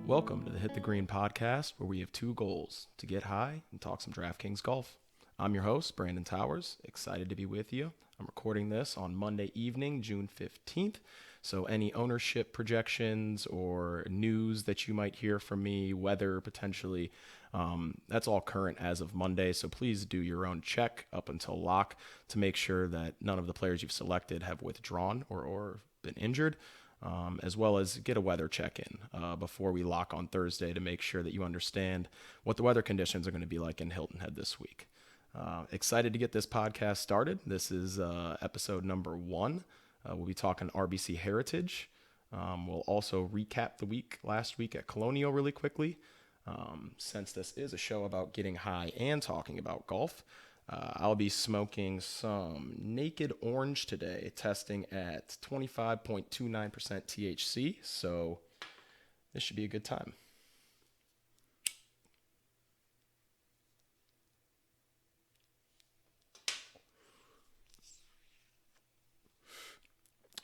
Welcome to the Hit the Green podcast, where we have two goals: to get high and talk some Draftkings golf. I'm your host, Brandon Towers, excited to be with you. I'm recording this on Monday evening, June 15th, so any ownership projections or news that you might hear from me, weather potentially, that's all current as of Monday, so please do your own check up until lock to make sure that none of the players you've selected have withdrawn or been injured. As well as get a weather check-in before we lock on Thursday to make sure that you understand what the weather conditions are going to be like in Hilton Head this week. Excited to get this podcast started. This is episode number 1. We'll be talking RBC Heritage. We'll also recap the last week at Colonial really quickly. Since this is a show about getting high and talking about golf, I'll be smoking some Naked Orange today, testing at 25.29% THC, so this should be a good time.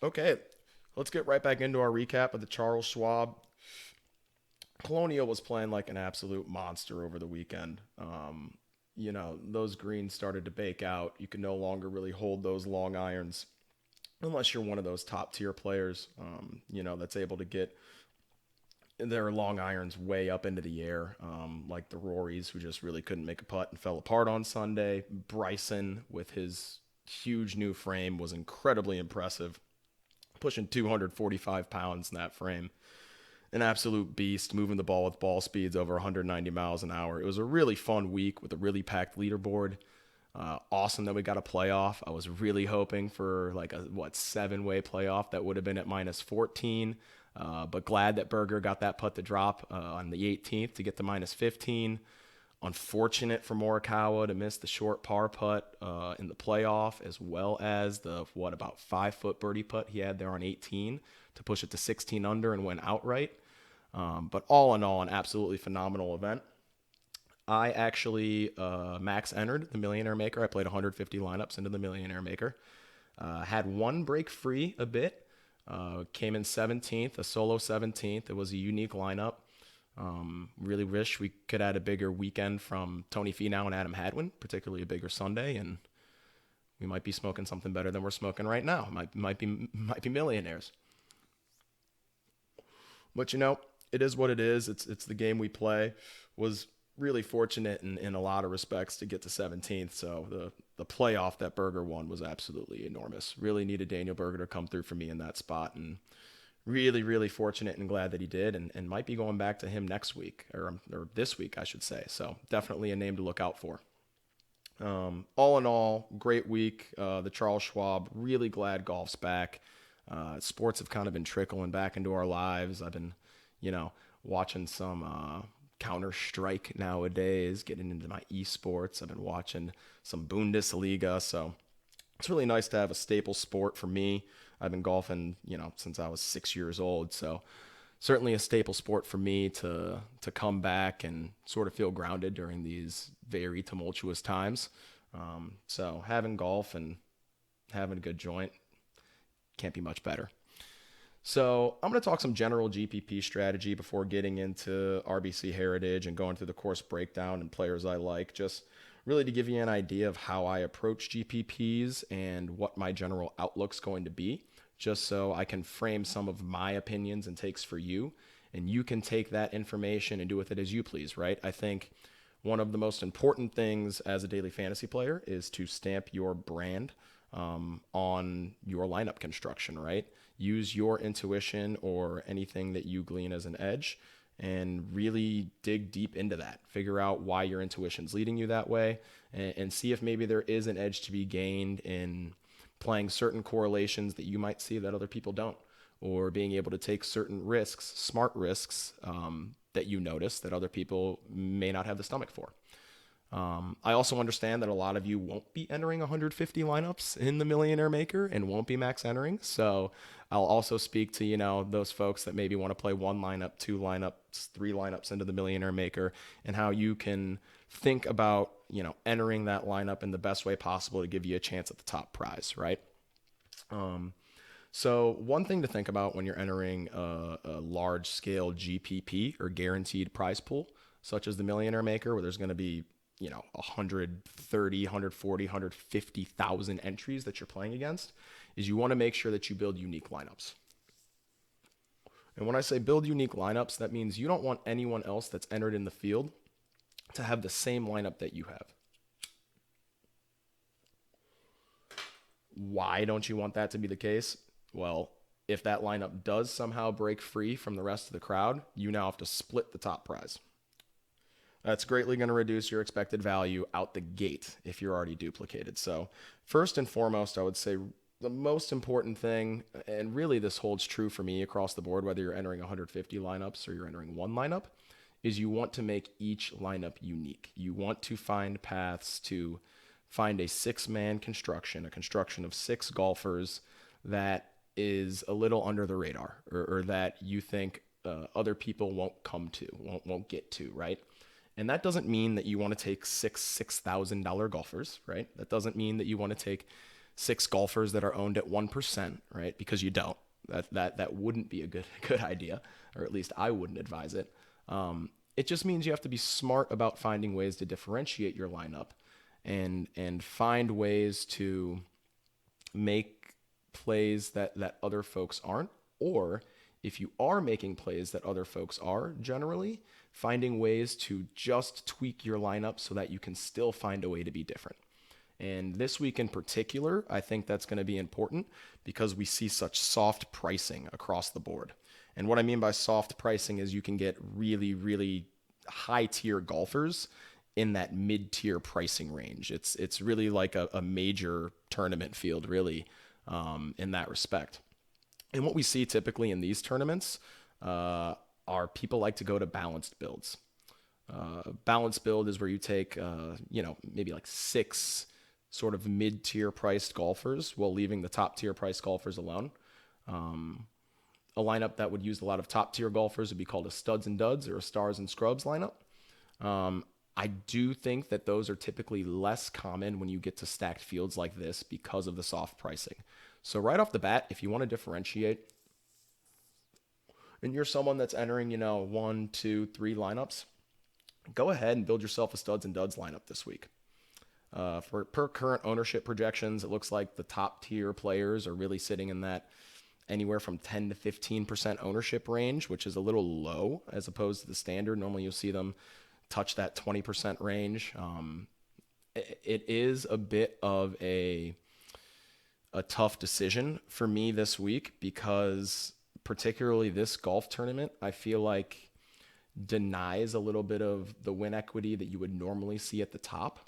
Okay, let's get right back into our recap of the Charles Schwab. Colonial was playing like an absolute monster over the weekend. Those greens started to bake out. You can no longer really hold those long irons unless you're one of those top tier players, that's able to get their long irons way up into the air, like the Rorys, who just really couldn't make a putt and fell apart on Sunday. Bryson, with his huge new frame, was incredibly impressive, pushing 245 pounds in that frame. An absolute beast, moving the ball with ball speeds over 190 miles an hour. It was a really fun week with a really packed leaderboard. Awesome that we got a playoff. I was really hoping for like a 7-way playoff that would have been at minus 14. But glad that Berger got that putt to drop on the 18th to get to minus 15. Unfortunate for Morikawa to miss the short par putt in the playoff, as well as the about 5-foot birdie putt he had there on 18 to push it to 16 under and win outright. But all in all, an absolutely phenomenal event. I actually max entered the Millionaire Maker. I played 150 lineups into the Millionaire Maker. Had one break free a bit. Came in 17th, a solo 17th. It was a unique lineup. Really wish we could add a bigger weekend from Tony Finau and Adam Hadwin, particularly a bigger Sunday, and we might be smoking something better than we're smoking right now. Might be millionaires. But it is what it is. It's the game we play. Was really fortunate in a lot of respects to get to 17th. So the playoff that Berger won was absolutely enormous. Really needed Daniel Berger to come through for me in that spot, and really, really fortunate and glad that he did, and might be going back to him next week, or this week, I should say. So definitely a name to look out for. All in all, great week. The Charles Schwab, really glad golf's back. Sports have kind of been trickling back into our lives. I've been, watching some Counter-Strike nowadays, getting into my esports. I've been watching some Bundesliga, so it's really nice to have a staple sport for me. I've been golfing, since I was 6 years old, so certainly a staple sport for me to come back and sort of feel grounded during these very tumultuous times. So having golf and having a good joint can't be much better. So I'm going to talk some general GPP strategy before getting into RBC Heritage and going through the course breakdown and players I like, just really to give you an idea of how I approach GPPs and what my general outlook's going to be, just so I can frame some of my opinions and takes for you, and you can take that information and do with it as you please, right? I think one of the most important things as a daily fantasy player is to stamp your brand on your lineup construction, right? Use your intuition or anything that you glean as an edge and really dig deep into that. Figure out why your intuition's leading you that way, and see if maybe there is an edge to be gained in playing certain correlations that you might see that other people don't, or being able to take certain risks, smart risks, that you notice that other people may not have the stomach for. I also understand that a lot of you won't be entering 150 lineups in the Millionaire Maker and won't be max entering. So I'll also speak to, those folks that maybe want to play 1 lineup, 2 lineups, 3 lineups into the Millionaire Maker, and how you can think about, entering that lineup in the best way possible to give you a chance at the top prize, right? So one thing to think about when you're entering a large scale GPP or guaranteed prize pool, such as the Millionaire Maker, where there's going to be 130, 140, 150,000 entries that you're playing against, is you want to make sure that you build unique lineups. And when I say build unique lineups, that means you don't want anyone else that's entered in the field to have the same lineup that you have. Why don't you want that to be the case? Well, if that lineup does somehow break free from the rest of the crowd, you now have to split the top prize. That's greatly going to reduce your expected value out the gate if you're already duplicated. So first and foremost, I would say the most important thing, and really this holds true for me across the board, whether you're entering 150 lineups or you're entering one lineup, is you want to make each lineup unique. You want to find paths to find a 6-man construction, a construction of 6 golfers that is a little under the radar, or that you think other people won't come to, won't get to, right? And that doesn't mean that you want to take $6,000 golfers, right? That doesn't mean that you want to take 6 golfers that are owned at 1%, right? Because you don't. That wouldn't be a good idea, or at least I wouldn't advise it. It just means you have to be smart about finding ways to differentiate your lineup and find ways to make plays that other folks aren't, or if you are making plays that other folks are, generally finding ways to just tweak your lineup so that you can still find a way to be different. And this week in particular, I think that's going to be important because we see such soft pricing across the board. And what I mean by soft pricing is you can get really, really high tier golfers in that mid-tier pricing range. It's really like a major tournament field, really, in that respect. And what we see typically in these tournaments are people like to go to balanced builds. Balanced build is where you take, maybe like 6 sort of mid-tier priced golfers while leaving the top-tier priced golfers alone. A lineup that would use a lot of top-tier golfers would be called a studs and duds or a stars and scrubs lineup. I do think that those are typically less common when you get to stacked fields like this because of the soft pricing. So right off the bat, if you want to differentiate and you're someone that's entering, 1, 2, 3 lineups, go ahead and build yourself a studs and duds lineup this week. Per current ownership projections, it looks like the top tier players are really sitting in that anywhere from 10 to 15% ownership range, which is a little low as opposed to the standard. Normally you'll see them touch that 20% range. It is a bit of a tough decision for me this week because particularly this golf tournament, I feel like denies a little bit of the win equity that you would normally see at the top.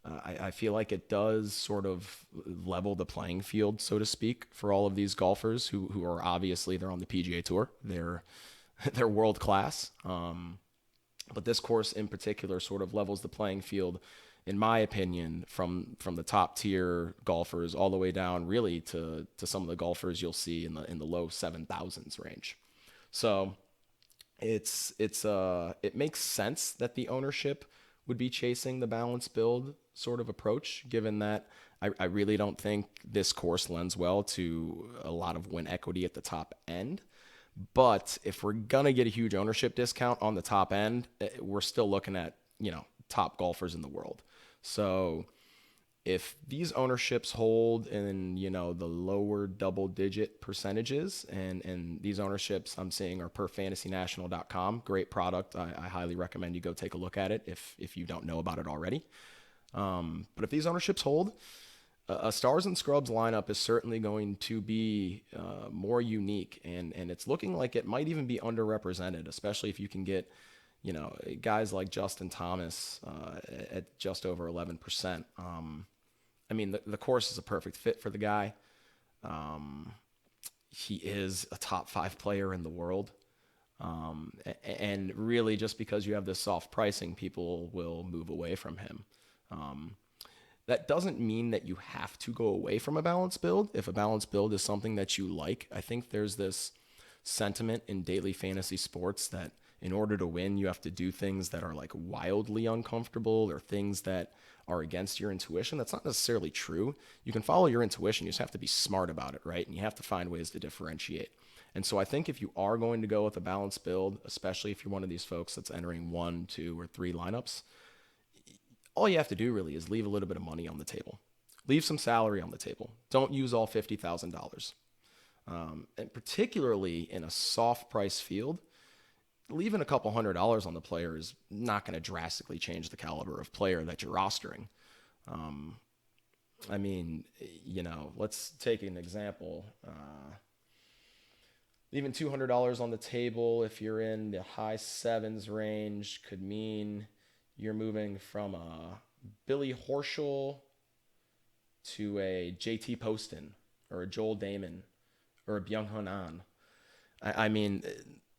I feel like it does sort of level the playing field, so to speak, for all of these golfers who are obviously they're on the PGA Tour. They're world class. But this course in particular sort of levels the playing field, in my opinion, from the top tier golfers all the way down really to some of the golfers you'll see in the low 7,000s range. So it makes sense that the ownership would be chasing the balanced build sort of approach, given that I really don't think this course lends well to a lot of win equity at the top end. But if we're going to get a huge ownership discount on the top end, we're still looking at, top golfers in the world. So if these ownerships hold in, the lower double digit percentages, and these ownerships I'm seeing are per fantasynational.com, great product. I highly recommend you go take a look at it if you don't know about it already. But if these ownerships hold, a stars and scrubs lineup is certainly going to be more unique, and it's looking like it might even be underrepresented, especially if you can get, guys like Justin Thomas at just over 11%. The course is a perfect fit for the guy. He is a top 5 player in the world. And really just because you have this soft pricing, people will move away from him. That doesn't mean that you have to go away from a balanced build. If a balanced build is something that you like, I think there's this sentiment in daily fantasy sports that in order to win, you have to do things that are like wildly uncomfortable or things that are against your intuition. That's not necessarily true. You can follow your intuition. You just have to be smart about it, right? And you have to find ways to differentiate. And so I think if you are going to go with a balanced build, especially if you're one of these folks that's entering 1, 2, or 3 lineups, all you have to do really is leave a little bit of money on the table. Leave some salary on the table. Don't use all $50,000. And particularly in a soft price field, leaving a couple $100 on the player is not going to drastically change the caliber of player that you're rostering. I mean, let's take an example. Leaving $200 on the table if you're in the high sevens range could mean you're moving from a Billy Horschel to a JT Poston or a Joel Damon or a Byung-Hun An. I mean,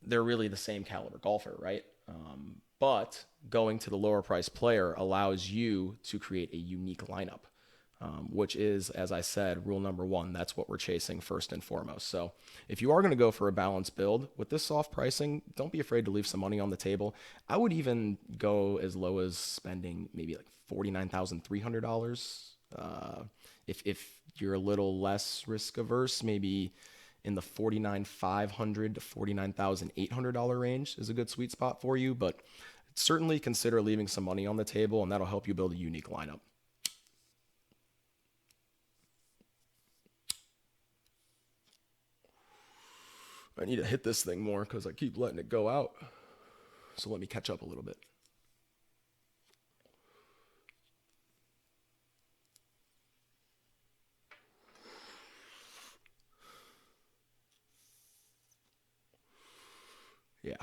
they're really the same caliber golfer, right? But going to the lower price player allows you to create a unique lineup, which is, as I said, rule number 1. That's what we're chasing first and foremost. So if you are going to go for a balanced build with this soft pricing, don't be afraid to leave some money on the table. I would even go as low as spending maybe like $49,300. If you're a little less risk averse, maybe in the $49,500 to $49,800 range is a good sweet spot for you. But certainly consider leaving some money on the table, and that'll help you build a unique lineup. I need to hit this thing more because I keep letting it go out. So let me catch up a little bit. Yeah.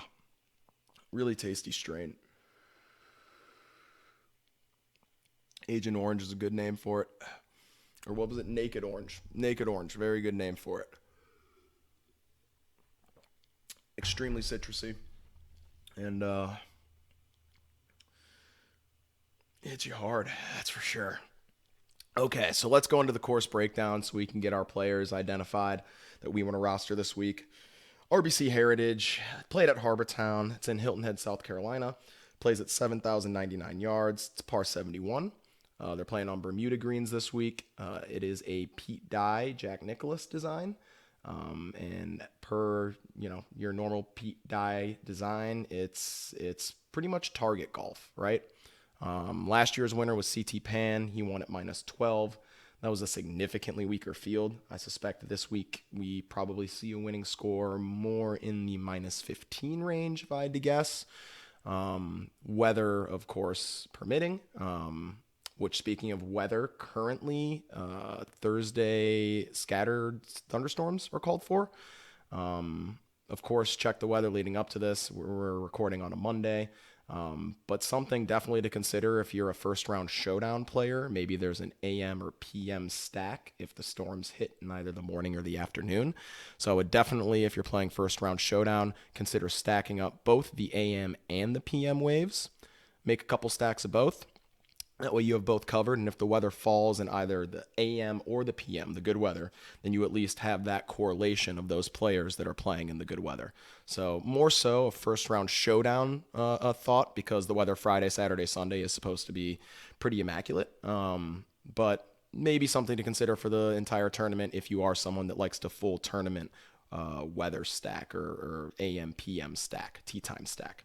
Really tasty strain. Agent Orange is a good name for it. Or what was it? Naked Orange. Naked Orange. Very good name for it. Extremely citrusy. And hits you hard. That's for sure. Okay, so let's go into the course breakdown so we can get our players identified that we want to roster this week. RBC Heritage, played at Harbour Town. It's in Hilton Head, South Carolina. Plays at 7,099 yards. It's par 71. They're playing on Bermuda greens this week. It is a Pete Dye, Jack Nicklaus design. And per, your normal Pete Dye design, it's pretty much target golf, right? Last year's winner was CT Pan. He won at -12. That was a significantly weaker field. I suspect this week we probably see a winning score more in the -15 range, if I had to guess. Weather, of course, permitting. Which, speaking of weather, currently Thursday scattered thunderstorms are called for. Of course, check the weather leading up to this. We're recording on a Monday. But something definitely to consider if you're a first round showdown player. Maybe there's an AM or PM stack if the storms hit in either the morning or the afternoon. So I would definitely, if you're playing first round showdown, consider stacking up both the AM and the PM waves. Make a couple stacks of both. That way you have both covered, and if the weather falls in either the AM or the PM, the good weather, then you at least have that correlation of those players that are playing in the good weather. So more so a first-round showdown thought, because the weather Friday, Saturday, Sunday is supposed to be pretty immaculate. But maybe something to consider for the entire tournament if you are someone that likes to full tournament weather stack or AM, PM stack, tee time stack.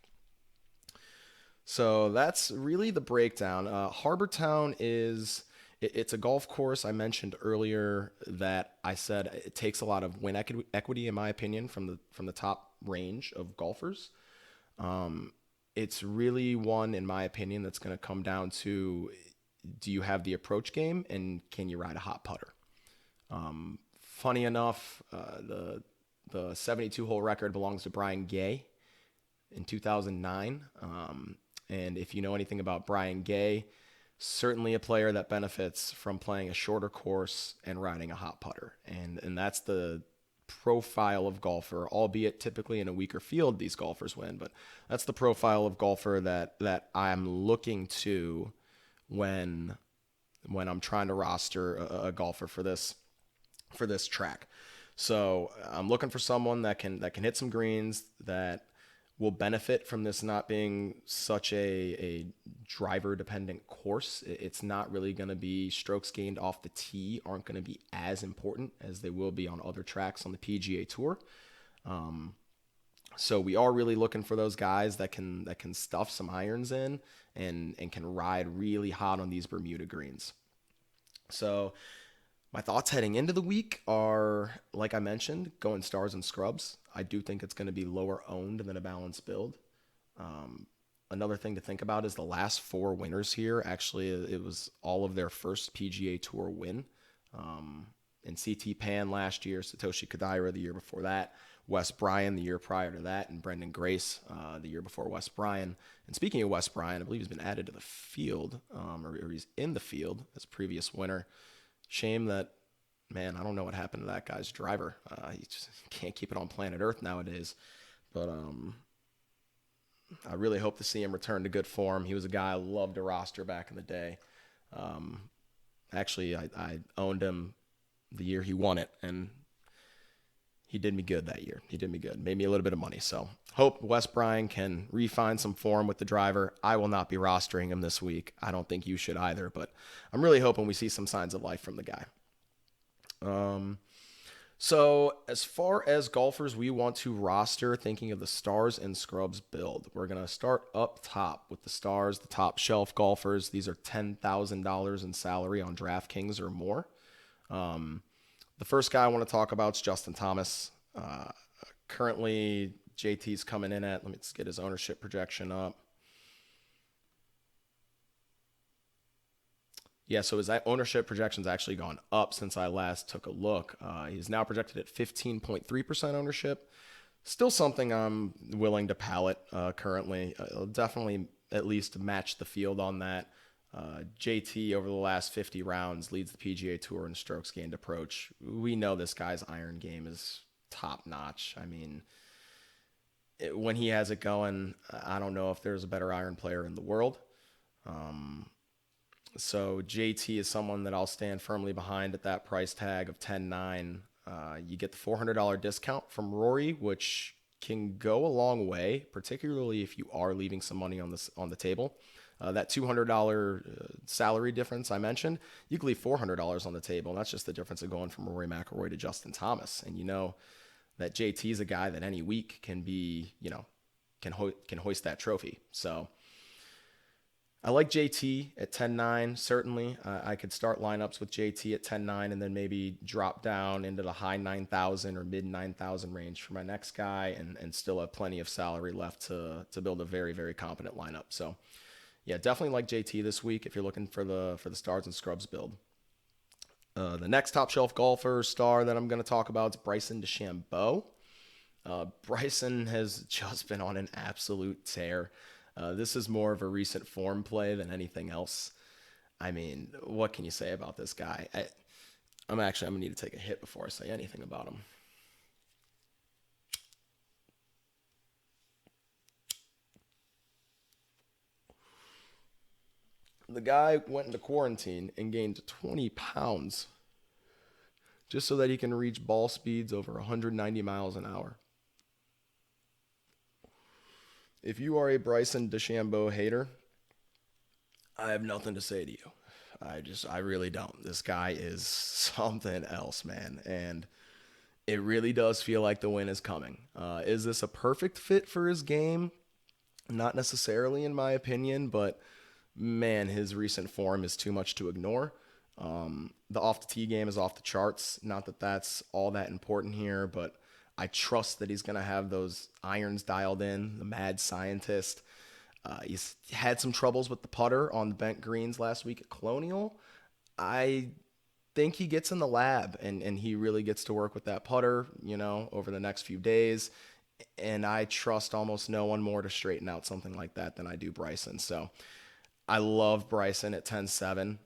So that's really the breakdown. Harbour Town it's a golf course. I mentioned earlier that I said it takes a lot of win equity, in my opinion, from the top range of golfers. It's really one, in my opinion, that's going to come down to, do you have the approach game and can you ride a hot putter? Funny enough, the 72-hole record belongs to Brian Gay in 2009. And if you know anything about Brian Gay, certainly a player that benefits from playing a shorter course and riding a hot putter. And that's the profile of golfer, albeit typically in a weaker field, these golfers win. But that's the profile of golfer that I'm looking to when I'm trying to roster a golfer for this track. So I'm looking for someone that can hit some greens, that will benefit from this not being such a driver dependent course. It's not really going to be strokes gained off the tee aren't going to be as important as they will be on other tracks on the PGA Tour. So we are really looking for those guys that can stuff some irons in and can ride really hot on these Bermuda greens. So my thoughts heading into the week are, like I mentioned, going stars and scrubs. I do think it's going to be lower owned than a balanced build. Another thing to think about is the last 4 winners here. Actually, it was all of their first PGA Tour win. In CT Pan last year, Satoshi Kodaira the year before that, Wes Bryan the year prior to that, and Brendan Grace the year before Wes Bryan. And speaking of Wes Bryan, I believe he's been added to the field, or he's in the field as previous winner. Shame that, man, I don't know what happened to that guy's driver. He just can't keep it on planet Earth nowadays. But I really hope to see him return to good form. He was a guy I loved to roster back in the day. Actually, I owned him the year he won it, and he did me good that year. He did me good. Made me a little bit of money. So hope Wes Bryan can refine some form with the driver. I will not be rostering him this week. I don't think you should either, but I'm really hoping we see some signs of life from the guy. So as far as golfers we want to roster, thinking of the stars and scrubs build, we're going to start up top with the stars, the top shelf golfers. These are $10,000 in salary on DraftKings or more. The first guy I want to talk about is Justin Thomas. Currently, JT's coming in at, let me just get his ownership projection up. Yeah, so his ownership projection's actually gone up since I last took a look. He's now projected at 15.3% ownership. Still something I'm willing to pallet currently. I'll definitely at least match the field on that. JT over the last 50 rounds leads the PGA Tour in strokes gained approach. We know this guy's iron game is top notch. I mean, when he has it going, I don't know if there's a better iron player in the world. So JT is someone that I'll stand firmly behind at that price tag of 10.9. You get the $400 discount from Rory, which can go a long way, particularly if you are leaving some money on the table. That $200 salary difference I mentioned, you can leave $400 on the table, and that's just the difference of going from Rory McIlroy to Justin Thomas. And you know that JT is a guy that any week can be, can hoist that trophy. So I like JT at 10.9, certainly. I could start lineups with JT at 10.9 and then maybe drop down into the high 9,000 or mid 9,000 range for my next guy and still have plenty of salary left to build a very, very competent lineup. So yeah, definitely like JT this week if you're looking for the stars and scrubs build. The next top shelf golfer star that I'm going to talk about is Bryson DeChambeau. Bryson has just been on an absolute tear. This is more of a recent form play than anything else. I mean, what can you say about this guy? I'm going to need to take a hit before I say anything about him. The guy went into quarantine and gained 20 pounds just so that he can reach ball speeds over 190 miles an hour. If you are a Bryson DeChambeau hater, I have nothing to say to you. I really don't. This guy is something else, man. And it really does feel like the win is coming. Is this a perfect fit for his game? Not necessarily, in my opinion, but man, his recent form is too much to ignore. The off-the-tee game is off the charts. Not that that's all that important here, but I trust that he's going to have those irons dialed in, the mad scientist. He's had some troubles with the putter on the bent greens last week at Colonial. I think he gets in the lab and he really gets to work with that putter, over the next few days. And I trust almost no one more to straighten out something like that than I do Bryson. So I love Bryson at 10.7.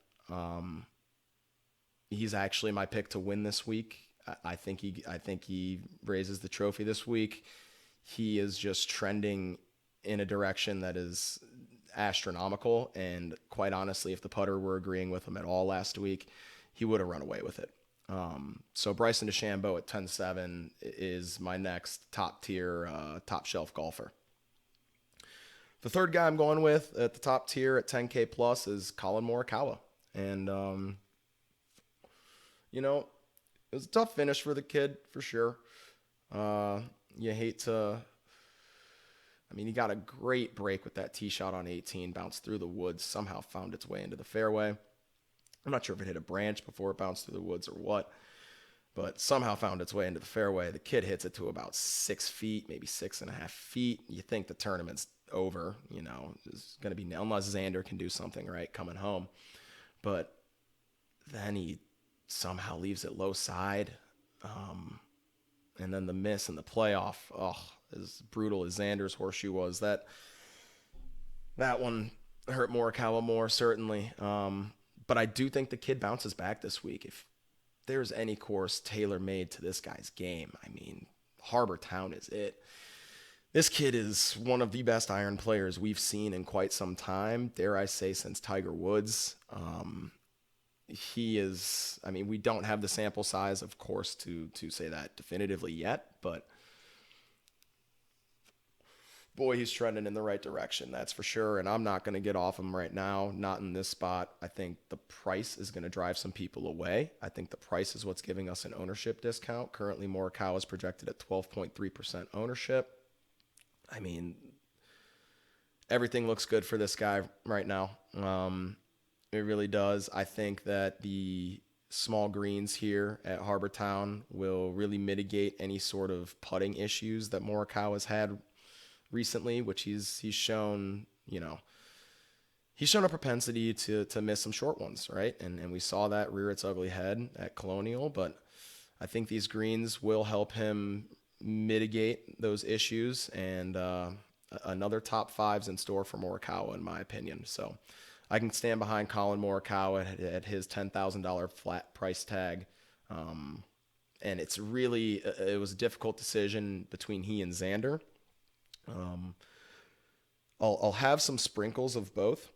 He's actually my pick to win this week. I think he raises the trophy this week. He is just trending in a direction that is astronomical. And quite honestly, if the putter were agreeing with him at all last week, he would have run away with it. So Bryson DeChambeau at 10.7 is my next top tier, top shelf golfer. The third guy I'm going with at the top tier at 10K plus is Colin Morikawa. And, you know, it was a tough finish for the kid, for sure. You hate to... I mean, he got a great break with that tee shot on 18, bounced through the woods, somehow found its way into the fairway. I'm not sure if it hit a branch before it bounced through the woods or what, but somehow found its way into the fairway. The kid hits it to about 6 feet, maybe 6.5 feet. You think the tournament's over, you know, it's going to be, unless Xander can do something right coming home. But then he somehow leaves it low side. And then the miss in the playoff, as brutal as Xander's horseshoe was, that one hurt Morikawa more, certainly. But I do think the kid bounces back this week. If there's any course tailor-made to this guy's game, I mean, Harbour Town is it. This kid is one of the best iron players we've seen in quite some time, dare I say since Tiger Woods. He is, I mean, we don't have the sample size, of course, to say that definitively yet, but boy, he's trending in the right direction, that's for sure. And I'm not going to get off him right now, not in this spot. I think the price is going to drive some people away. I think the price is what's giving us an ownership discount. Currently, Morikawa is projected at 12.3% ownership. I mean, everything looks good for this guy right now. It really does. I think that the small greens here at Harbour Town will really mitigate any sort of putting issues that Morikawa's had recently, which he's shown, you know, he's shown a propensity to miss some short ones, right? And we saw that rear its ugly head at Colonial, but I think these greens will help him mitigate those issues, and another top five's in store for Morikawa, in my opinion. So I can stand behind Colin Morikawa at his $10,000 flat price tag. And it's really, it was a difficult decision between he and Xander. I'll have some sprinkles of both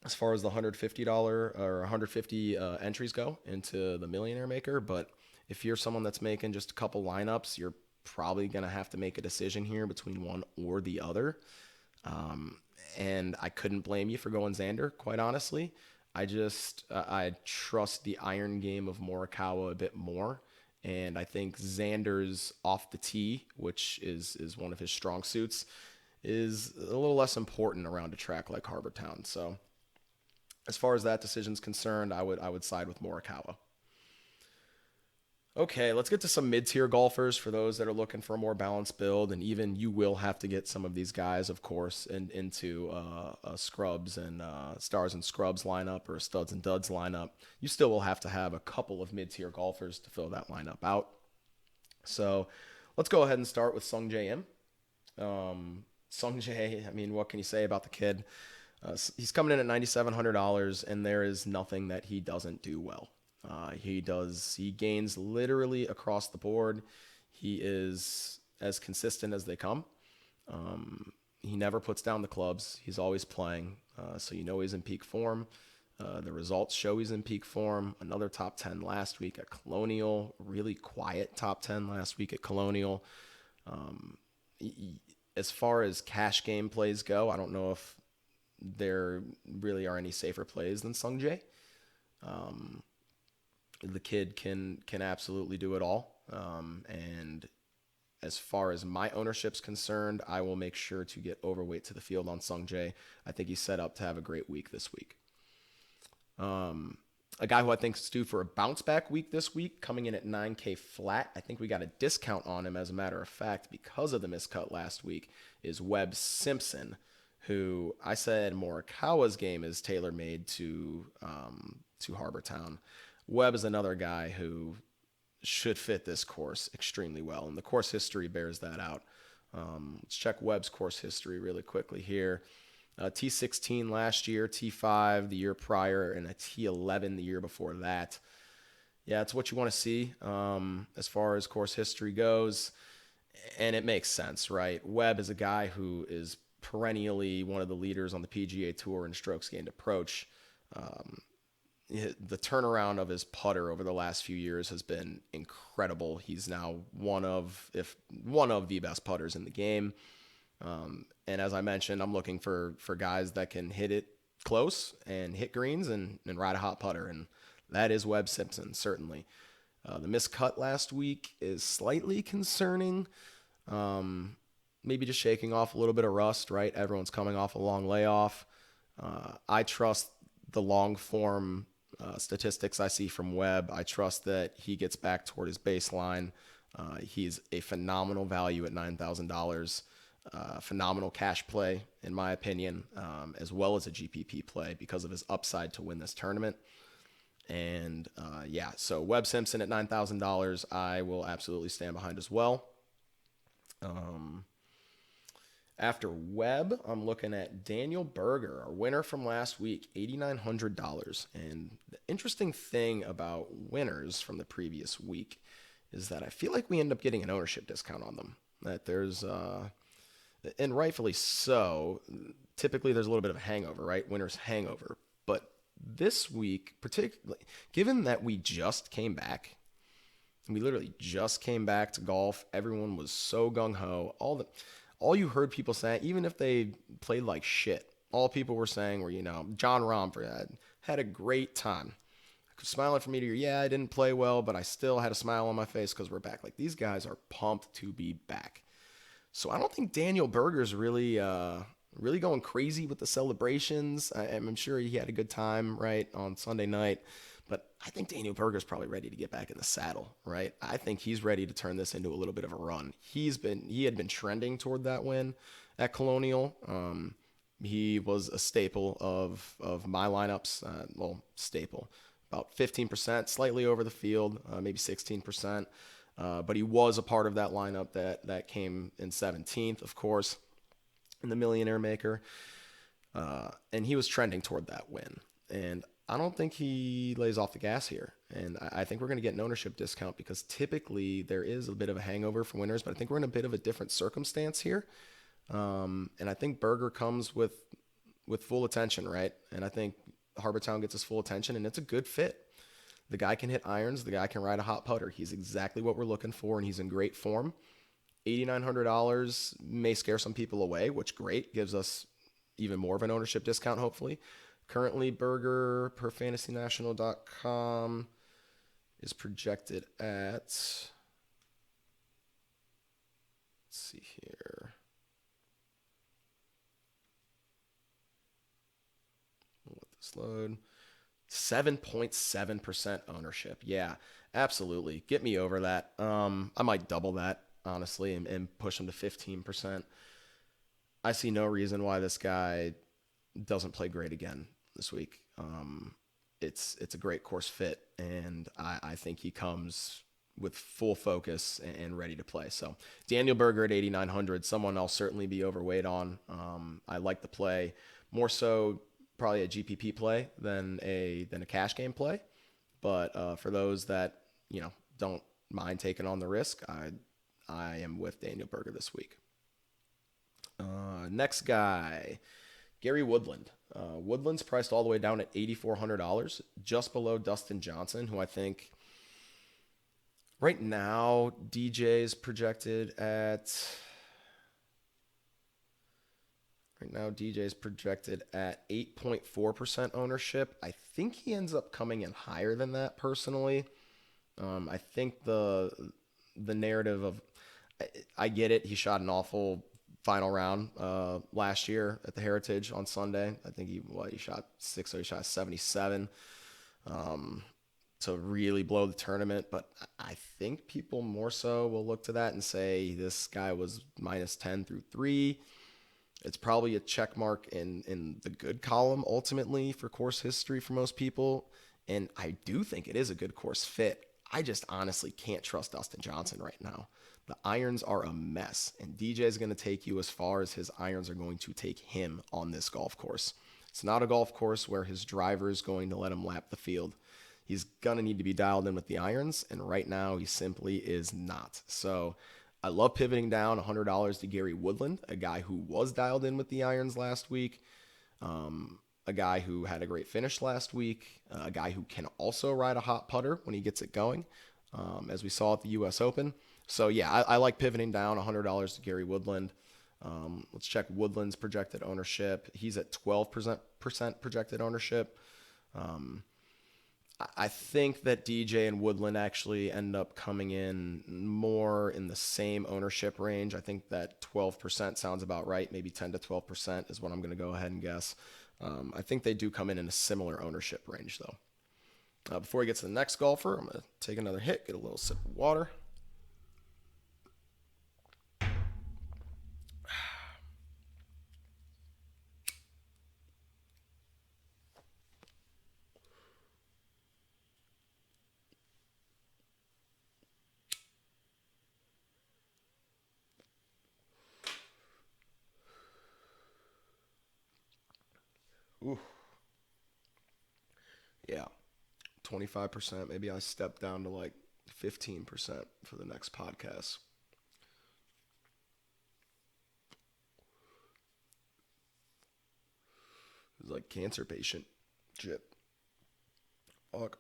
as far as the $150 or 150 entries go into the Millionaire Maker. But if you're someone that's making just a couple lineups, you're probably going to have to make a decision here between one or the other. And I couldn't blame you for going Xander, quite honestly. I trust the iron game of Morikawa a bit more. And I think Xander's off the tee, which is one of his strong suits, is a little less important around a track like Harbour Town. So as far as that decision's concerned, I would side with Morikawa. Okay, let's get to some mid-tier golfers for those that are looking for a more balanced build, and even you will have to get some of these guys, of course, into a scrubs and stars and scrubs lineup or a studs and duds lineup. You still will have to have a couple of mid-tier golfers to fill that lineup out. So let's go ahead and start with Sungjae Im. Sungjae, I mean, what can you say about the kid? He's coming in at $9,700, and there is nothing that he doesn't do well. He gains literally across the board. He is as consistent as they come. He never puts down the clubs. He's always playing. So you know he's in peak form. The results show he's in peak form. Another top 10 last week at Colonial. Really quiet top 10 last week at Colonial. As far as cash game plays go, I don't know if there really are any safer plays than Sungjae. The kid can absolutely do it all. And as far as my ownership's concerned, I will make sure to get overweight to the field on Sungjae. I think he's set up to have a great week this week. A guy who I think is due for a bounce back week this week, coming in at 9K flat. I think we got a discount on him, as a matter of fact, because of the miscut last week, is Webb Simpson, who I said Morikawa's game is tailor-made to Harbour Town. Webb is another guy who should fit this course extremely well, and the course history bears that out. Let's check Webb's course history really quickly here. T16 last year, T5 the year prior, and a T11 the year before that. Yeah, it's what you want to see as far as course history goes, and it makes sense, right? Webb is a guy who is perennially one of the leaders on the PGA Tour in strokes gained approach. The turnaround of his putter over the last few years has been incredible. He's now one of the best putters in the game. And as I mentioned, I'm looking for guys that can hit it close and hit greens and ride a hot putter. And that is Webb Simpson, certainly. The missed cut last week is slightly concerning. Maybe just shaking off a little bit of rust, right? Everyone's coming off a long layoff. I trust the long form statistics I see from Webb. I trust that he gets back toward his baseline. He's a phenomenal value at $9,000. Phenomenal cash play, in my opinion, as well as a GPP play because of his upside to win this tournament. And so Webb Simpson at $9,000, I will absolutely stand behind as well. After Webb, I'm looking at Daniel Berger, our winner from last week, $8,900. And the interesting thing about winners from the previous week is that I feel like we end up getting an ownership discount on them. That there's, and rightfully so, typically there's a little bit of a hangover, right? Winner's hangover. But this week, particularly, given that we just came back, we literally just came back to golf, everyone was so gung-ho, all you heard people say, even if they played like shit, all people were saying were, John Rahm had a great time. Smiling from ear to ear. Yeah, I didn't play well, but I still had a smile on my face because we're back. Like, these guys are pumped to be back. So I don't think Daniel Berger's really going crazy with the celebrations. I'm sure he had a good time, right, on Sunday night. But I think Daniel Berger's probably ready to get back in the saddle, right? I think he's ready to turn this into a little bit of a run. He had been trending toward that win at Colonial. He was a staple of my lineups. Staple. About 15%, slightly over the field, maybe 16%. But he was a part of that lineup that came in 17th, of course, in the Millionaire Maker. And he was trending toward that win. And I don't think he lays off the gas here. And I think we're going to get an ownership discount because typically there is a bit of a hangover for winners, but I think we're in a bit of a different circumstance here. And I think Berger comes with full attention, right? And I think Harbour Town gets his full attention, and it's a good fit. The guy can hit irons. The guy can ride a hot putter. He's exactly what we're looking for, and he's in great form. $8,900 may scare some people away, which great. Gives us even more of an ownership discount, hopefully. Currently, Berger, per fantasynational.com, is projected at, let's see here. We'll let this load. 7.7% ownership. Yeah, absolutely. Get me over that. I might double that, honestly, and push him to 15%. I see no reason why this guy doesn't play great again this week. It's a great course fit, and I think he comes with full focus and ready to play. So Daniel Berger at 8,900, someone I'll certainly be overweight on. I like the play more so probably a GPP play than a cash game play. But for those that don't mind taking on the risk, I am with Daniel Berger this week. Next guy, Gary Woodland. Woodland's priced all the way down at $8,400, just below Dustin Johnson, who I think right now DJ's projected at 8.4% ownership. I think he ends up coming in higher than that personally. I think the narrative of, I get it. He shot an awful final round last year at the Heritage on Sunday. I think he shot 6, so he shot 77 to really blow the tournament. But I think people more so will look to that and say this guy was minus 10 through 3. It's probably a check mark in the good column ultimately for course history for most people. And I do think it is a good course fit. I just honestly can't trust Dustin Johnson right now. The irons are a mess, and DJ is going to take you as far as his irons are going to take him on this golf course. It's not a golf course where his driver is going to let him lap the field. He's going to need to be dialed in with the irons, and right now he simply is not. So I love pivoting down $100 to Gary Woodland, a guy who was dialed in with the irons last week, a guy who had a great finish last week, a guy who can also ride a hot putter when he gets it going, as we saw at the U.S. Open. So, yeah, I like pivoting down $100 to Gary Woodland. Let's check Woodland's projected ownership. He's at 12% projected ownership. I think that DJ and Woodland actually end up coming in more in the same ownership range. I think that 12% sounds about right. Maybe 10 to 12% is what I'm going to go ahead and guess. I think they do come in a similar ownership range, though. Before we get to the next golfer, I'm going to take another hit, get a little sip of water. Ooh. Yeah, 25%. Maybe I step down to like 15% for the next podcast. It's like cancer patient shit. Fuck.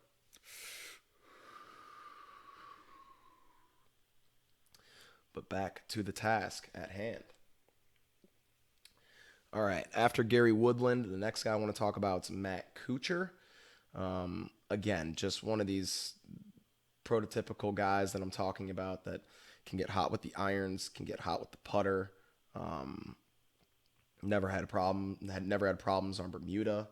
But back to the task at hand. All right, after Gary Woodland, the next guy I want to talk about is Matt Kuchar. Again, just one of these prototypical guys that I'm talking about that can get hot with the irons, can get hot with the putter. Never had problems on Bermuda.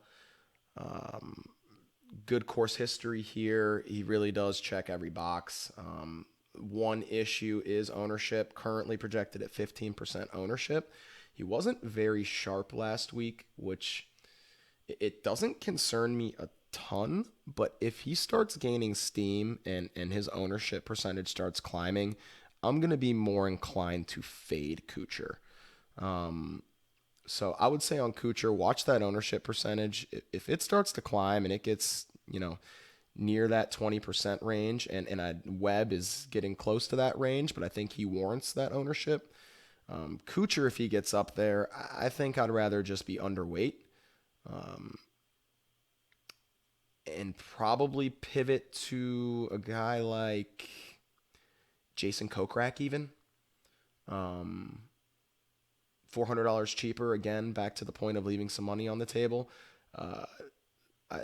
Good course history here. He really does check every box. One issue is ownership, currently projected at 15% ownership. He wasn't very sharp last week, which it doesn't concern me a ton, but if he starts gaining steam and his ownership percentage starts climbing, I'm going to be more inclined to fade Kuchar. So I would say on Kuchar, watch that ownership percentage. If it starts to climb and it gets, near that 20% range, and Webb is getting close to that range, but I think he warrants that ownership. Kuchar, if he gets up there, I think I'd rather just be underweight. And probably pivot to a guy like Jason Kokrak even. $400 cheaper, again, back to the point of leaving some money on the table.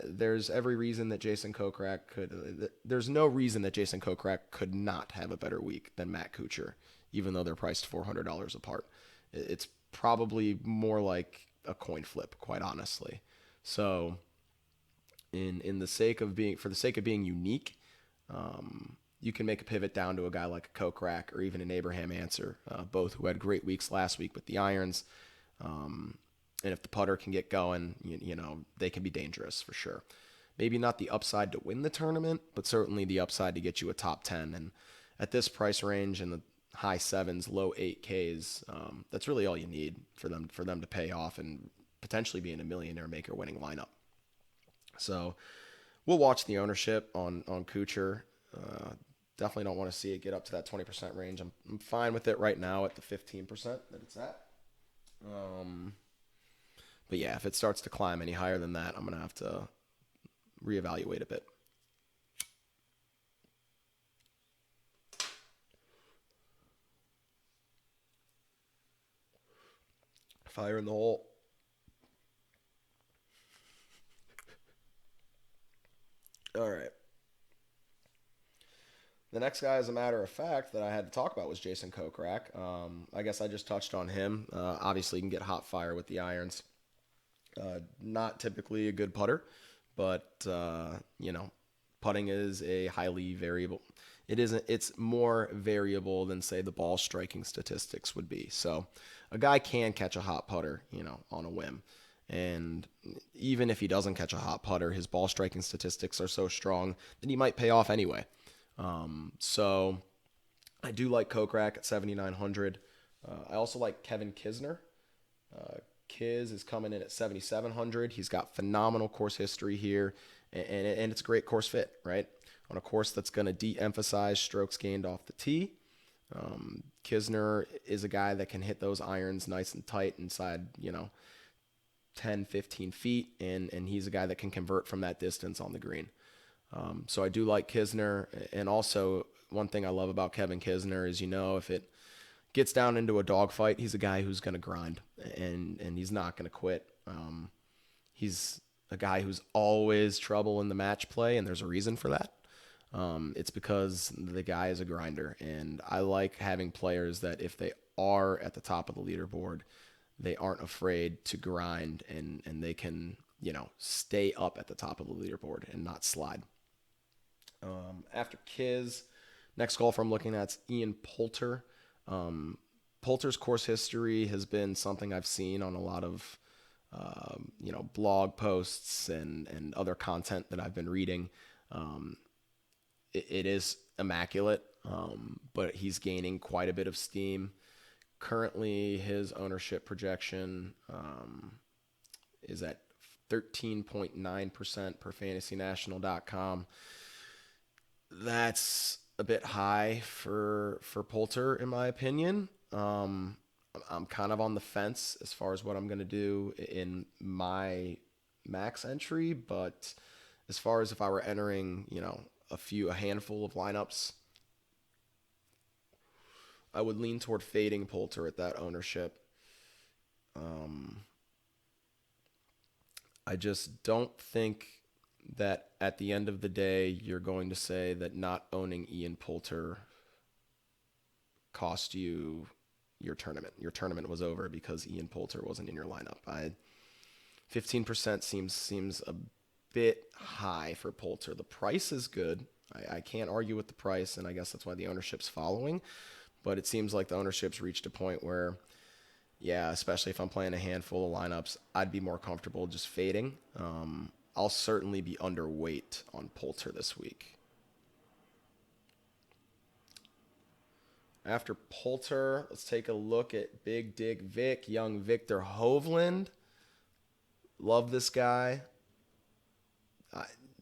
There's every reason that Jason Kokrak there's no reason that Jason Kokrak could not have a better week than Matt Kuchar, even though they're priced $400 apart. It's probably more like a coin flip, quite honestly. So for the sake of being unique, you can make a pivot down to a guy like a Kokrak or even an Abraham Answer, both who had great weeks last week with the irons. And if the putter can get going, they can be dangerous for sure. Maybe not the upside to win the tournament, but certainly the upside to get you a top 10. And at this price range in the high 7s, low 8Ks, that's really all you need for them to pay off and potentially be in a Millionaire Maker winning lineup. So we'll watch the ownership on Kuchar. Definitely don't want to see it get up to that 20% range. I'm fine with it right now at the 15% that it's at. But yeah, if it starts to climb any higher than that, I'm going to have to reevaluate a bit. Fire in the hole. All right. The next guy, as a matter of fact, that I had to talk about was Jason Kokrak. I guess I just touched on him. Obviously, he can get hot fire with the irons. Not typically a good putter, but, putting is a highly variable. It's more variable than, say, the ball striking statistics would be. So a guy can catch a hot putter, on a whim. And even if he doesn't catch a hot putter, his ball striking statistics are so strong that he might pay off anyway. So I do like Kokrak at 7,900. I also like Kevin Kisner. Kiz is coming in at 7,700. He's got phenomenal course history here, and it's a great course fit, right? On a course that's going to de-emphasize strokes gained off the tee. Kisner is a guy that can hit those irons nice and tight inside, 10, 15 feet, and he's a guy that can convert from that distance on the green. So I do like Kisner, and also one thing I love about Kevin Kisner is, if it gets down into a dogfight, he's a guy who's going to grind, and he's not going to quit. He's a guy who's always trouble in the match play, and there's a reason for that. It's because the guy is a grinder, and I like having players that if they are at the top of the leaderboard, they aren't afraid to grind, and they can, stay up at the top of the leaderboard and not slide. After Kiz, next golfer I'm looking at is Ian Poulter. Poulter's course history has been something I've seen on a lot of blog posts and other content that I've been reading. It is immaculate, but he's gaining quite a bit of steam. Currently, his ownership projection is at 13.9% per fantasynational.com. That's a bit high for Poulter, in my opinion. I'm kind of on the fence as far as what I'm going to do in my max entry, but as far as if I were entering, a handful of lineups, I would lean toward fading Poulter at that ownership. I just don't think that at the end of the day, you're going to say that not owning Ian Poulter cost you your tournament. Your tournament was over because Ian Poulter wasn't in your lineup. 15% seems a bit high for Poulter. The price is good. I can't argue with the price, and I guess that's why the ownership's following. But it seems like the ownership's reached a point where, yeah, especially if I'm playing a handful of lineups, I'd be more comfortable just fading. I'll certainly be underweight on Poulter this week. After Poulter, let's take a look at Big Dig Vic, young Victor Hovland. Love this guy.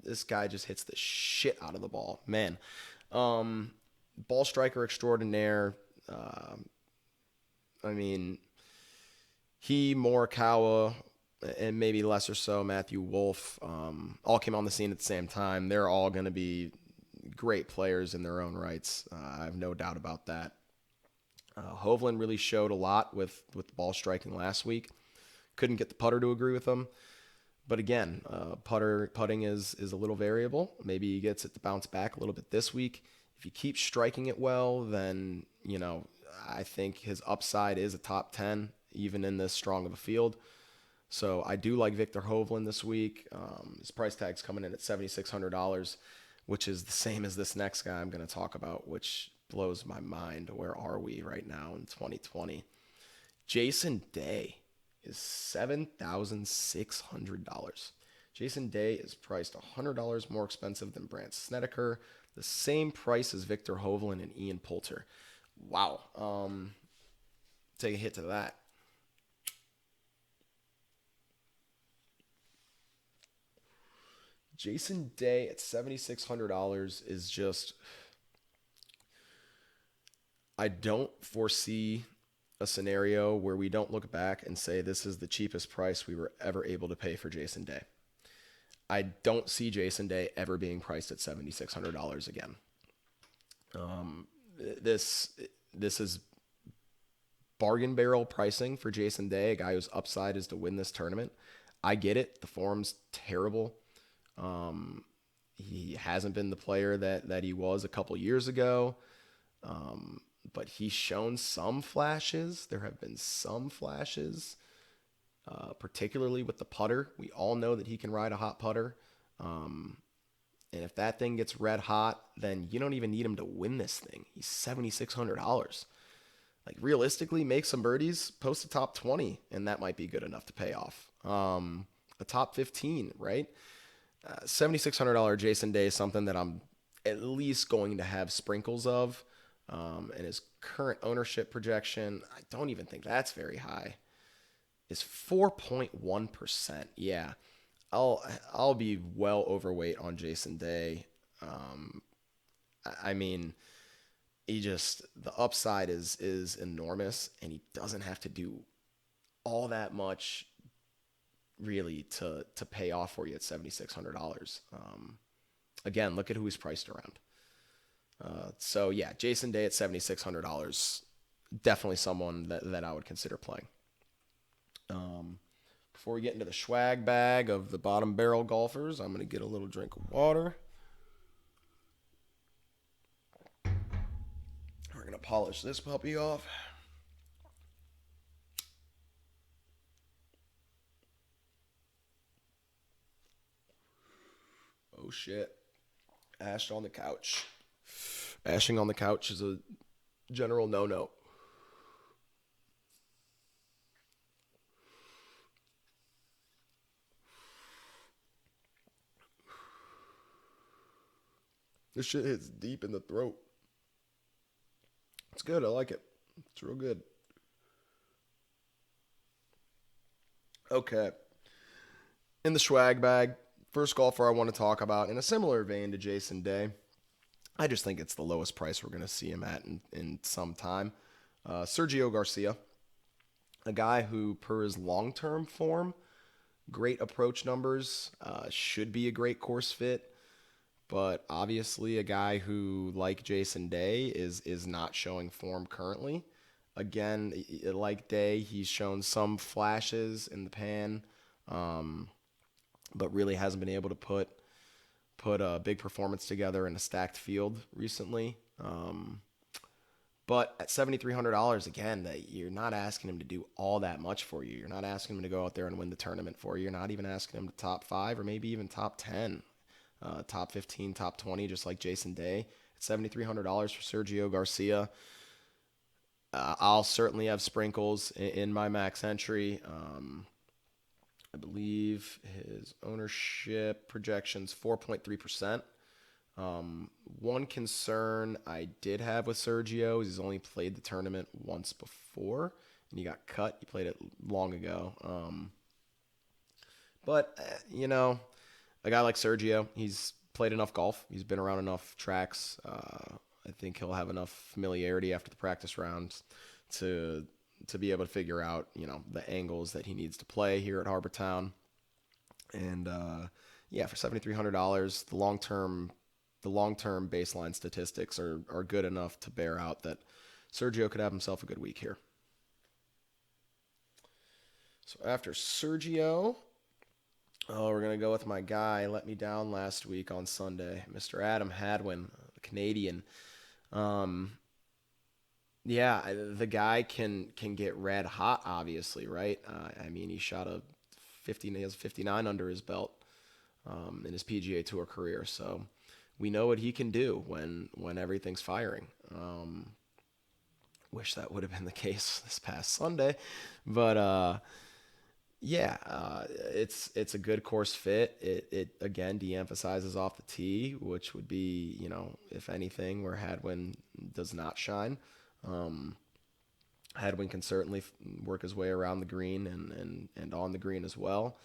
This guy just hits the shit out of the ball. Man. Ball striker extraordinaire. He, Morikawa, and maybe lesser so Matthew Wolff, all came on the scene at the same time. They're all going to be great players in their own rights. I have no doubt about that. Hovland really showed a lot with ball striking last week. Couldn't get the putter to agree with him. But again, putting is a little variable. Maybe he gets it to bounce back a little bit this week. If he keeps striking it well, then, I think his upside is a top 10, even in this strong of a field. So I do like Victor Hovland this week. His price tag's coming in at $7,600, which is the same as this next guy I'm going to talk about, which blows my mind. Where are we right now in 2020? Jason Day is $7,600. Jason Day is priced $100 more expensive than Brandt Snedeker, the same price as Victor Hovland and Ian Poulter. Wow. Take a hit to that. Jason Day at $7,600 is just... I don't foresee a scenario where we don't look back and say this is the cheapest price we were ever able to pay for Jason Day. I don't see Jason Day ever being priced at $7,600 again. This is bargain barrel pricing for Jason Day, a guy whose upside is to win this tournament. I get it. The form's terrible. He hasn't been the player that he was a couple years ago. But he's shown some flashes. There have been some flashes, particularly with the putter. We all know that he can ride a hot putter. And if that thing gets red hot, then you don't even need him to win this thing. He's $7,600. Like, realistically, make some birdies, post a top 20, and that might be good enough to pay off. A top 15, right? $7,600 Jason Day is something that I'm at least going to have sprinkles of. And his current ownership projection, I don't even think that's very high, is 4.1%. Yeah, I'll be well overweight on Jason Day. The upside is enormous, and he doesn't have to do all that much really to pay off for you at $7,600. Again, look at who he's priced around. Jason Day at $7,600, definitely someone that I would consider playing. Before we get into the SCHWAG bag of the bottom barrel golfers, I'm going to get a little drink of water. We're going to polish this puppy off. Oh, shit. Ashed on the couch. Ashing on the couch is a general no-no. This shit hits deep in the throat. It's good. I like it. It's real good. Okay. In the SCHWAG bag, first golfer I want to talk about, in a similar vein to Jason Day, I just think it's the lowest price we're going to see him at in some time. Sergio Garcia, a guy who, per his long-term form, great approach numbers, should be a great course fit, but obviously a guy who, like Jason Day, is not showing form currently. Again, like Day, he's shown some flashes in the pan, but really hasn't been able to put a big performance together in a stacked field recently. But at $7,300, again, that you're not asking him to do all that much for you. You're not asking him to go out there and win the tournament for you. You're not even asking him to top 5 or maybe even top 10, top 15, top 20, just like Jason Day. At $7,300 for Sergio Garcia, I'll certainly have sprinkles in my max entry. I believe his ownership projections 4.3%. One concern I did have with Sergio is he's only played the tournament once before, and he got cut. He played it long ago. But a guy like Sergio, he's played enough golf. He's been around enough tracks. I think he'll have enough familiarity after the practice rounds to be able to figure out, the angles that he needs to play here at Harbour Town. And for $7,300, the long-term baseline statistics are good enough to bear out that Sergio could have himself a good week here. So after Sergio, we're going to go with my guy, let me down last week on Sunday, Mr. Adam Hadwin, the Canadian. The guy can get red hot, obviously, right? He shot he has 59 under his belt in his PGA Tour career, so we know what he can do when everything's firing. Wish that would have been the case this past Sunday, but it's a good course fit. It again de-emphasizes off the tee, which would be, if anything, where Hadwin does not shine. Hadwin can certainly work his way around the green and on the green as well,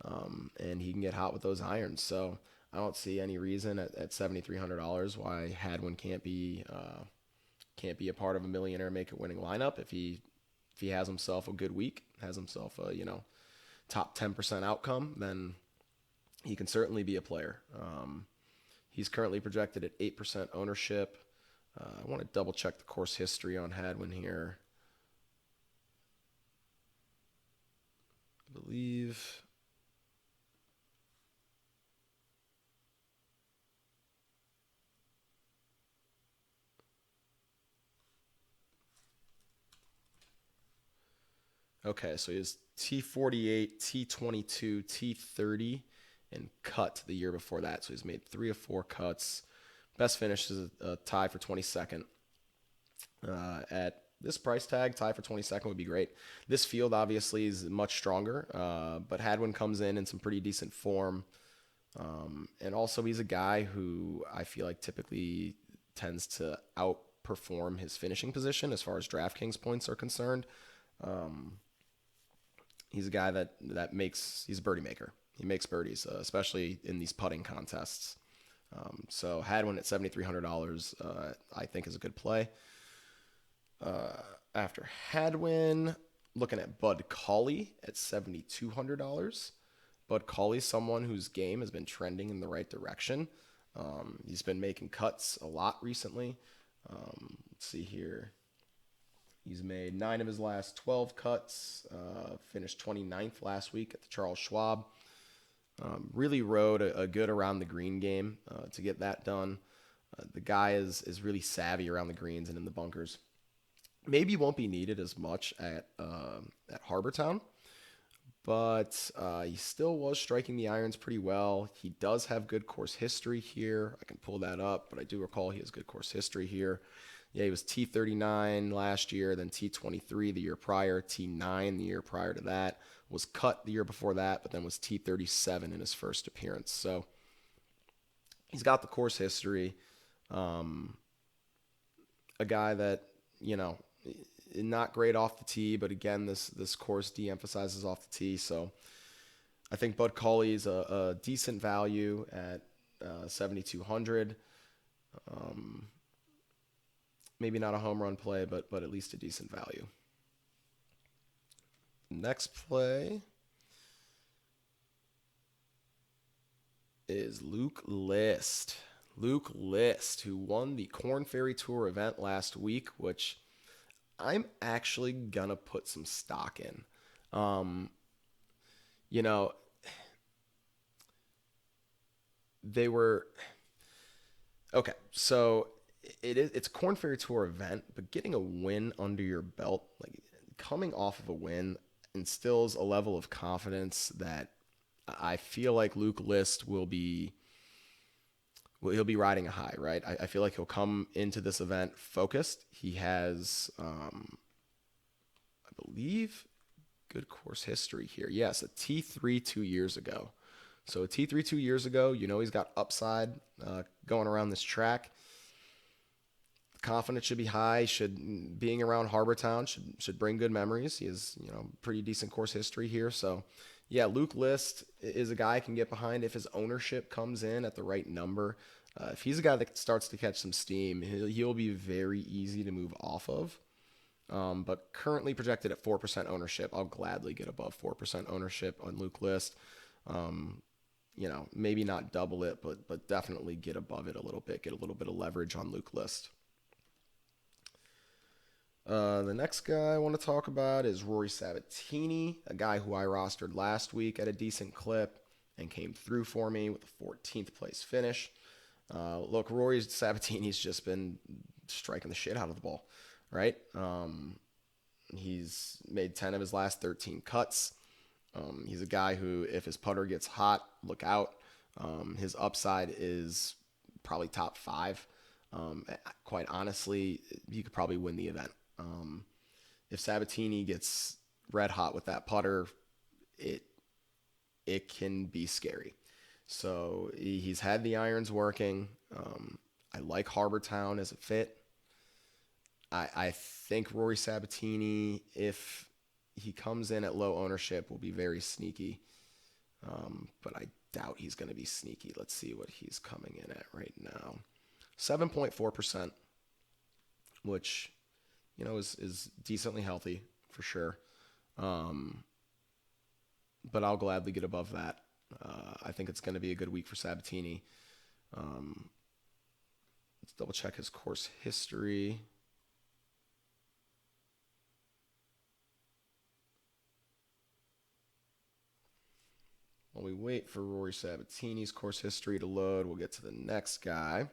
and he can get hot with those irons. So I don't see any reason at $7,300 why Hadwin can't be a part of a Millionaire Maker winning lineup if he has himself a good week, has himself a top 10% outcome, then he can certainly be a player. He's currently projected at 8% ownership. I want to double check the course history on Hadwin here. I believe okay, so he has T48, T22, T30, and cut the year before that. So he's made 3 of 4 cuts. Best finish is a tie for 22nd. At this price tag, tie for 22nd would be great. This field obviously is much stronger, but Hadwin comes in some pretty decent form. And also he's a guy who I feel like typically tends to outperform his finishing position as far as Draftkings points are concerned. He's a guy he's a birdie maker. He makes birdies, especially in these putting contests. So Hadwin at $7,300, I think is a good play. After Hadwin, looking at Bud Cauley at $7,200. Bud Cauley's someone whose game has been trending in the right direction. He's been making cuts a lot recently. Let's see here. He's made 9 of his last 12 cuts, finished 29th last week at the Charles Schwab. Really rode a good around the green game to get that done. The guy is really savvy around the greens and in the bunkers. Maybe won't be needed as much at Harbour Town, but he still was striking the irons pretty well. He does have good course history here. I can pull that up, but I do recall he has good course history here. Yeah, he was T39 last year, then T23 the year prior, T9 the year prior to that, was cut the year before that, but then was T37 in his first appearance. So he's got the course history. A guy that, not great off the tee, but again, this course de-emphasizes off the tee. So I think Bud Cauley's a decent value at 7,200. Maybe not a home run play, but at least a decent value. Next play is Luke List. Luke List, who won the Korn Ferry Tour event last week, which I'm actually going to put some stock in. They were... Okay, so it's a Korn Ferry Tour event, but getting a win under your belt, like coming off of a win, instills a level of confidence that I feel like Luke List he'll be riding a high, right? I feel like he'll come into this event focused. He has, I believe, good course history here. Yes, a T3 2 years ago. So a T3 2 years ago, he's got upside going around this track. Confidence should be high. Being around Harbour Town should bring good memories. He has pretty decent course history here. So yeah, Luke List is a guy I can get behind if his ownership comes in at the right number. If he's a guy that starts to catch some steam, he'll be very easy to move off of. But currently projected at 4% ownership, I'll gladly get above 4% ownership on Luke List. Maybe not double it, but definitely get above it a little bit. Get a little bit of leverage on Luke List. The next guy I want to talk about is Rory Sabatini, a guy who I rostered last week at a decent clip and came through for me with a 14th place finish. Look, Rory Sabatini's just been striking the shit out of the ball, right? He's made 10 of his last 13 cuts. He's a guy who, if his putter gets hot, look out. His upside is probably top 5. Quite honestly, he could probably win the event. If Sabatini gets red hot with that putter, it can be scary. So he's had the irons working. I like Harbour Town as a fit. I think Rory Sabatini, if he comes in at low ownership, will be very sneaky. But I doubt he's going to be sneaky. Let's see what he's coming in at right now. 7.4%, which, is decently healthy for sure. But I'll gladly get above that. I think it's going to be a good week for Sabatini. Let's double check his course history. While we wait for Rory Sabatini's course history to load, we'll get to the next guy.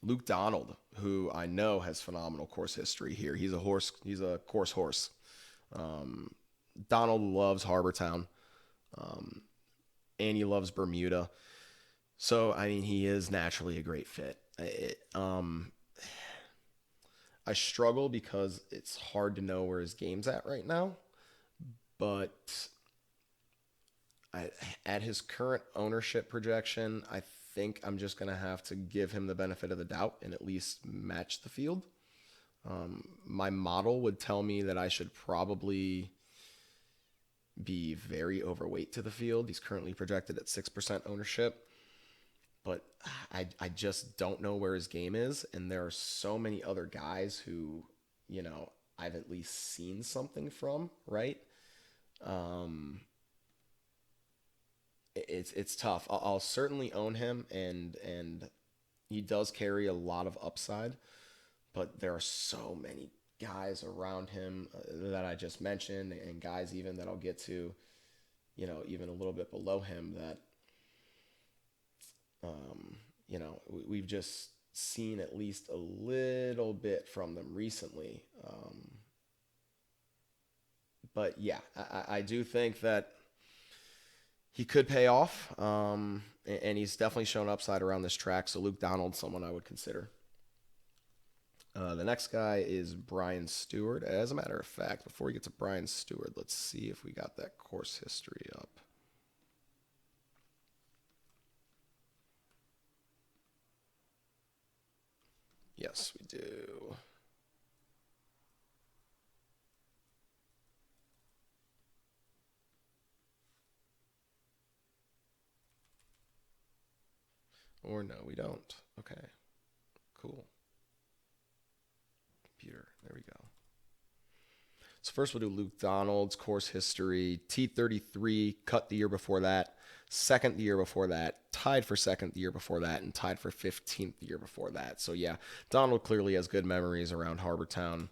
Luke Donald, who I know has phenomenal course history here. He's a course horse. Donald loves Harbour Town, and he loves Bermuda. So, he is naturally a great fit. I struggle because it's hard to know where his game's at right now, but at his current ownership projection, I think I'm just going to have to give him the benefit of the doubt and at least match the field. My model would tell me that I should probably be very overweight to the field. He's currently projected at 6% ownership, but I just don't know where his game is. And there are so many other guys who, I've at least seen something from, right? It's tough. I'll certainly own him, and he does carry a lot of upside, but there are so many guys around him that I just mentioned, and guys even that I'll get to, even a little bit below him that, we've just seen at least a little bit from them recently. But yeah, I do think that he could pay off, and he's definitely shown upside around this track. So Luke Donald's someone I would consider. The next guy is Brian Stewart. As a matter of fact, before we get to Brian Stewart, let's see if we got that course history up. Yes, we do. Or no, we don't. Okay, cool. Computer, there we go. So first we'll do Luke Donald's course history. T33, cut the year before that. Second the year before that. Tied for second the year before that. And tied for 15th the year before that. So yeah, Donald clearly has good memories around Harbour Town.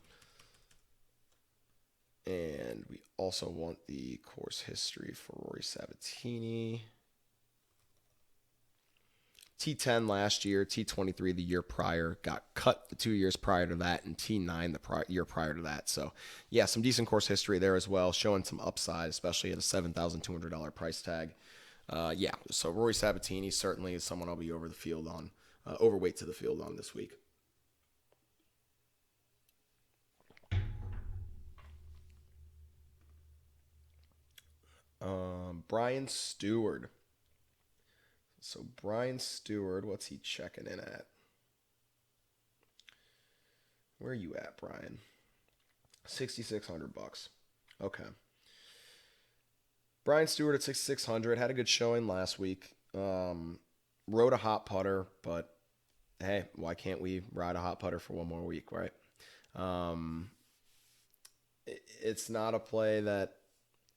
And we also want the course history for Rory Sabatini. T10 last year, T23 the year prior, got cut the 2 years prior to that, and T9 the year prior to that. So, yeah, some decent course history there as well, showing some upside, especially at a $7,200 price tag. Yeah, so Rory Sabatini certainly is someone I'll be over the field on, overweight to the field on this week. Brian Stewart. So Brian Stewart, what's he checking in at? Where are you at, Brian? $6,600. Okay. Brian Stewart at 6,600 had a good showing last week. Rode a hot putter, but hey, why can't we ride a hot putter for one more week, right? It's not a play that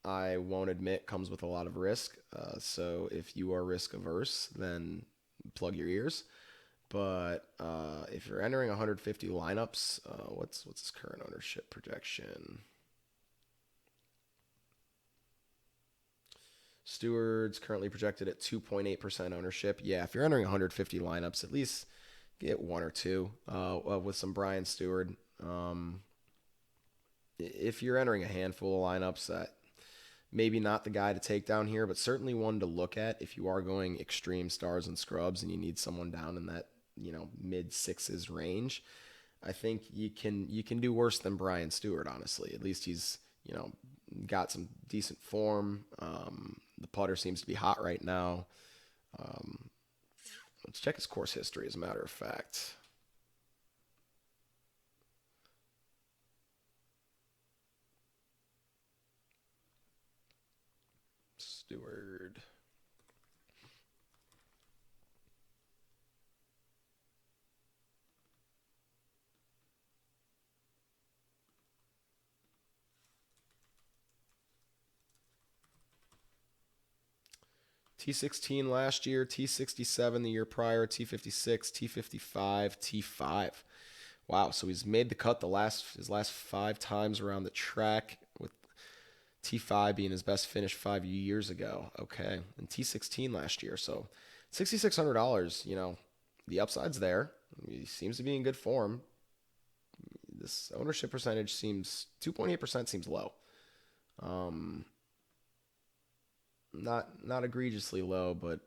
I won't admit comes with a lot of risk. So if you are risk averse, then plug your ears. But if you're entering 150 lineups, what's his current ownership projection? Stewart's currently projected at 2.8% ownership. Yeah, if you're entering 150 lineups, at least get one or two with some Brian Stewart. If you're entering a handful of lineups, that maybe not the guy to take down here, but certainly one to look at if you are going extreme stars and scrubs and you need someone down in that mid sixes range. I think you can do worse than Brian Stewart, honestly. At least he's got some decent form. The putter seems to be hot right now. Let's check his course history, as a matter of fact. Stewart. T16 last year, T67 the year prior, T56, T55, T5. Wow, so he's made the cut his last 5 times around the track, with T5 being his best finish 5 years ago. Okay, and T16 last year. So $6,600, the upside's there. He seems to be in good form. This ownership percentage 2.8% seems low. Not egregiously low, but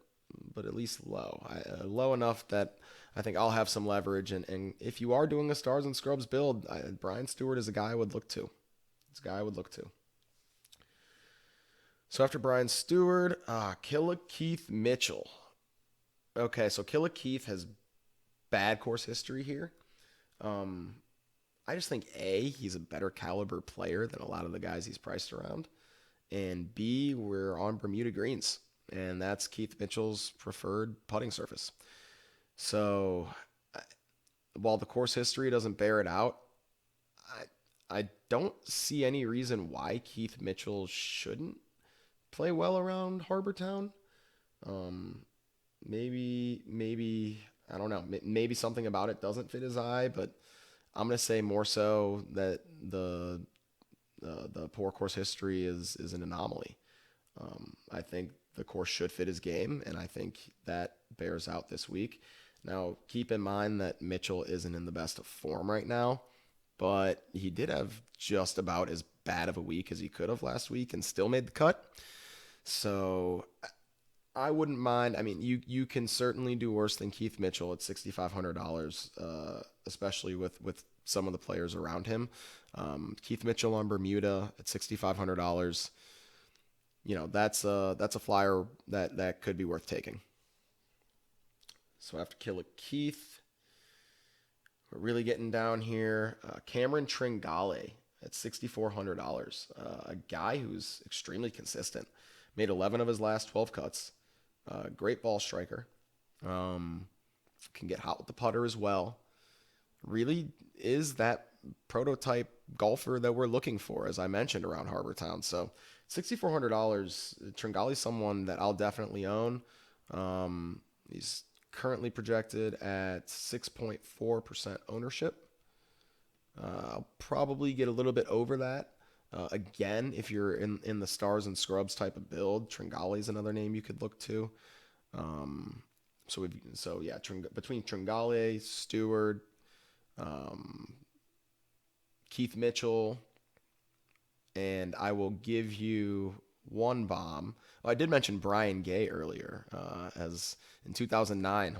at least low. Low enough that I think I'll have some leverage. And if you are doing a stars and scrubs build, Brian Stewart is a guy I would look to. It's a guy I would look to. So after Brian Stewart, Killa Keith Mitchell. Okay, so Killa Keith has bad course history here. I just think he's a better caliber player than a lot of the guys he's priced around. And B, we're on Bermuda greens, and that's Keith Mitchell's preferred putting surface. So while the course history doesn't bear it out, I don't see any reason why Keith Mitchell shouldn't play well around Harbour Town. Maybe I don't know. Maybe something about it doesn't fit his eye, but I'm going to say more so that the poor course history is an anomaly. I think the course should fit his game, and I think that bears out this week. Now, keep in mind that Mitchell isn't in the best of form right now, but he did have just about as bad of a week as he could have last week and still made the cut. So I wouldn't mind. I mean, you can certainly do worse than Keith Mitchell at $6,500, especially with some of the players around him. Keith Mitchell on Bermuda at $6,500. That's a flyer that could be worth taking. So I have to kill a Keith. We're really getting down here. Cameron Tringale at $6,400. A guy who's extremely consistent. Made 11 of his last 12 cuts. Great ball striker. Can get hot with the putter as well. Really is that prototype golfer that we're looking for, as I mentioned, around Harbour Town. So $6,400, Tringale's someone that I'll definitely own. He's currently projected at 6.4% ownership. I'll probably get a little bit over that. Again, if you're in the stars and scrubs type of build, Tringale's another name you could look to. Between Tringale, Stewart, Keith Mitchell, and I will give you one bomb. Oh, I did mention Brian Gay earlier, as in 2009,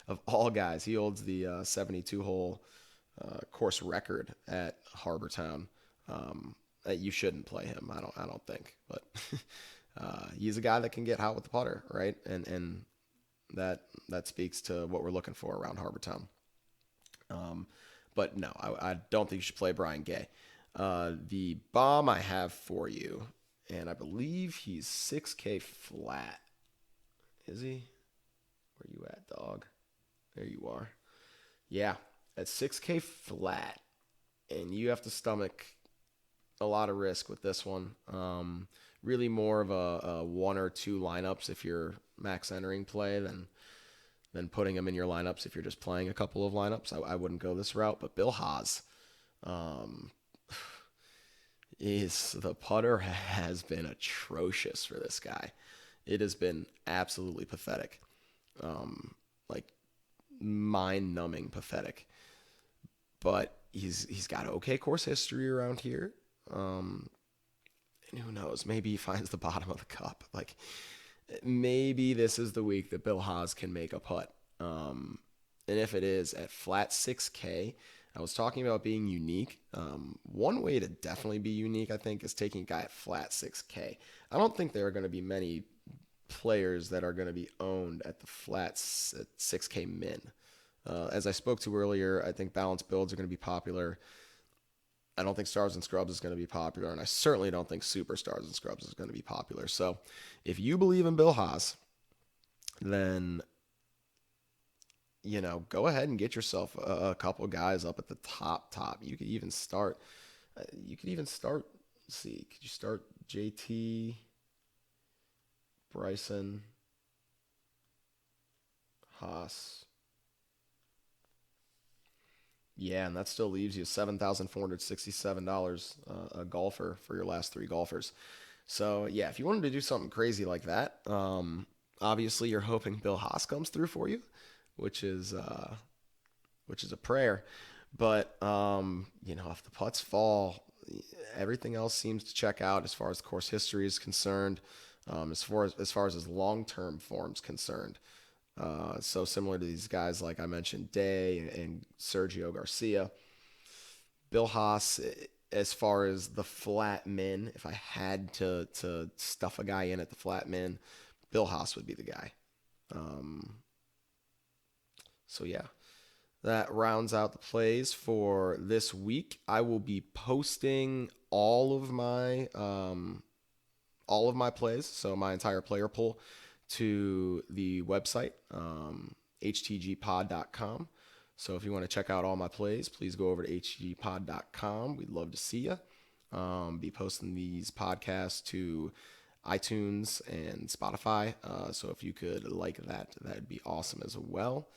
of all guys, he holds the 72-hole course record at Harbour Town. You shouldn't play him, I don't think, but he's a guy that can get hot with the putter, right? And that speaks to what we're looking for around Harbour Town. But no, I don't think you should play Brian Gay. The bomb I have for you, and I believe he's 6K flat. Is he? Where you at, dog? There you are. Yeah, at 6K flat, and you have to stomach a lot of risk with this one. Really more of a one or two lineups if you're max entering play than putting them in your lineups if you're just playing a couple of lineups. I wouldn't go this route, but Bill Haas, the putter has been atrocious for this guy. It has been absolutely pathetic. Like mind-numbing pathetic. But he's got okay course history around here. And who knows? Maybe he finds the bottom of the cup. Like maybe this is the week that Bill Haas can make a putt. And if it is at flat 6K, I was talking about being unique. One way to definitely be unique, I think, is taking a guy at flat 6K. I don't think there are going to be many players that are going to be owned at the flats at 6K min. As I spoke to earlier, I think balanced builds are going to be popular. I don't think Stars and Scrubs is going to be popular, and I certainly don't think Super Stars and Scrubs is going to be popular. So if you believe in Bill Haas, then go ahead and get yourself a couple guys up at the top. You could even start. Let's see, could you start JT, Bryson, Haas? Yeah, and that still leaves you $7,467 a golfer for your last three golfers. So yeah, if you wanted to do something crazy like that, obviously you're hoping Bill Haas comes through for you, which is a prayer. But if the putts fall, everything else seems to check out as far as the course history is concerned, as far as his long-term form's concerned. So similar to these guys, like I mentioned, Day and Sergio Garcia. Bill Haas, as far as the flat min, if I had to stuff a guy in at the flat min, Bill Haas would be the guy. So yeah, that rounds out the plays for this week. I will be posting all of my plays, so my entire player pool, to the website, htgpod.com. So if you want to check out all my plays, please go over to htgpod.com. We'd love to see you. Be posting these podcasts to iTunes and Spotify. So if you could like that, that'd be awesome as well.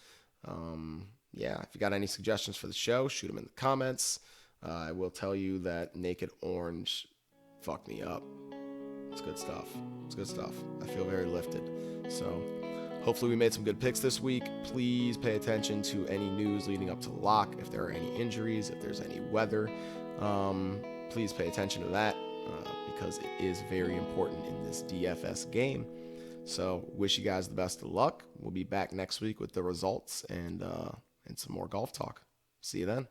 yeah, if you got any suggestions for the show, shoot them in the comments. I will tell you that Naked Orange fucked me up. It's good stuff. It's good stuff. I feel very lifted. So hopefully we made some good picks this week. Please pay attention to any news leading up to the lock. If there are any injuries, if there's any weather, please pay attention to that because it is very important in this DFS game. So wish you guys the best of luck. We'll be back next week with the results and some more golf talk. See you then.